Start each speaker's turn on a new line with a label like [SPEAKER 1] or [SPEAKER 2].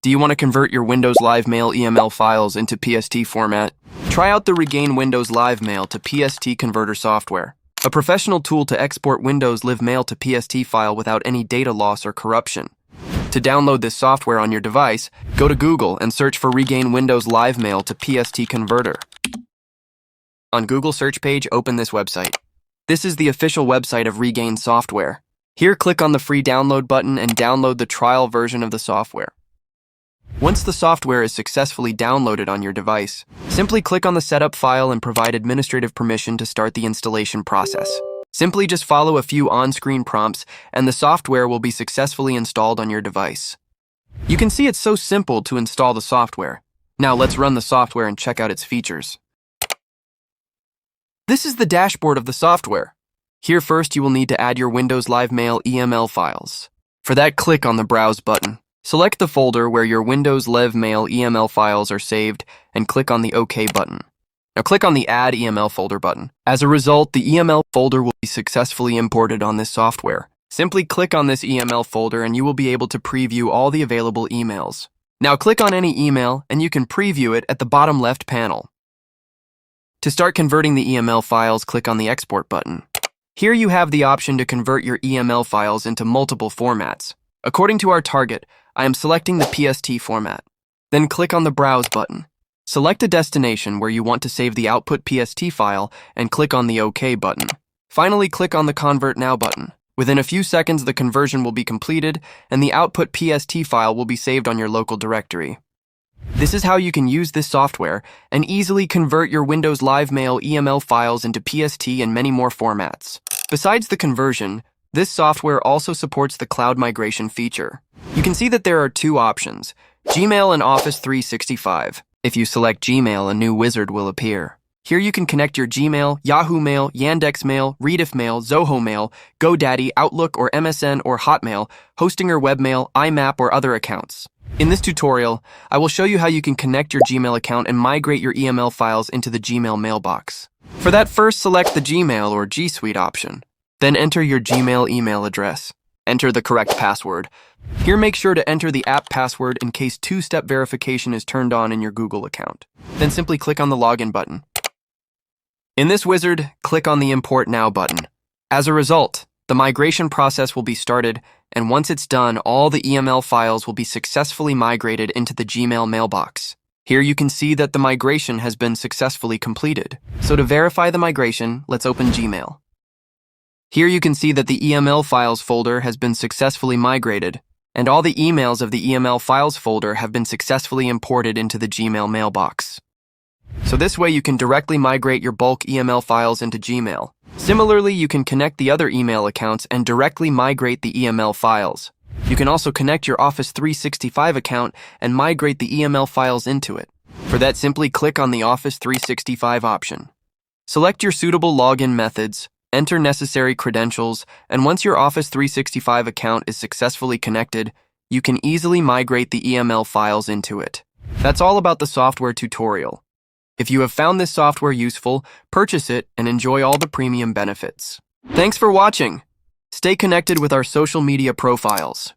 [SPEAKER 1] Do you want to convert your Windows Live Mail EML files into PST format? Try out the Regain Windows Live Mail to PST Converter software, a professional tool to export Windows Live Mail to PST file without any data loss or corruption. To download this software on your device, go to Google and search for Regain Windows Live Mail to PST Converter. On Google search page, open this website. This is the official website of Regain software. Here, click on the free download button and download the trial version of the software. Once the software is successfully downloaded on your device, simply click on the setup file and provide administrative permission to start the installation process. Simply just follow a few on-screen prompts and the software will be successfully installed on your device. You can see it's so simple to install the software. Now let's run the software and check out its features. This is the dashboard of the software. Here first you will need to add your Windows Live Mail EML files. For that, click on the Browse button. Select the folder where your Windows Live Mail EML files are saved and click on the OK button. Now click on the Add EML folder button. As a result, the EML folder will be successfully imported on this software. Simply click on this EML folder and you will be able to preview all the available emails. Now click on any email and you can preview it at the bottom left panel. To start converting the EML files, click on the Export button. Here you have the option to convert your EML files into multiple formats. According to our target, I am selecting the PST format. Then click on the Browse button. Select a destination where you want to save the output PST file and click on the OK button. Finally, click on the Convert Now button. Within a few seconds, the conversion will be completed and the output PST file will be saved on your local directory. This is how you can use this software and easily convert your Windows Live Mail EML files into PST and many more formats. Besides the conversion, this software also supports the cloud migration feature. You can see that there are two options, Gmail and Office 365. If you select Gmail, a new wizard will appear. Here you can connect your Gmail, Yahoo Mail, Yandex Mail, Rediff Mail, Zoho Mail, GoDaddy, Outlook or MSN or Hotmail, Hostinger Webmail, IMAP or other accounts. In this tutorial, I will show you how you can connect your Gmail account and migrate your EML files into the Gmail mailbox. For that, first select the Gmail or G Suite option. Then enter your Gmail email address. Enter the correct password. Here, make sure to enter the app password in case two-step verification is turned on in your Google account. Then simply click on the Login button. In this wizard, click on the Import Now button. As a result, the migration process will be started, and once it's done, all the EML files will be successfully migrated into the Gmail mailbox. Here you can see that the migration has been successfully completed. So to verify the migration, let's open Gmail. Here you can see that the EML files folder has been successfully migrated, and all the emails of the EML files folder have been successfully imported into the Gmail mailbox. So this way you can directly migrate your bulk EML files into Gmail. Similarly, you can connect the other email accounts and directly migrate the EML files. You can also connect your Office 365 account and migrate the EML files into it. For that, simply click on the Office 365 option. Select your suitable login methods, enter necessary credentials, and once your Office 365 account is successfully connected, you can easily migrate the EML files into it. That's all about the software tutorial. If you have found this software useful, purchase it and enjoy all the premium benefits. Thanks for watching. Stay connected with our social media profiles.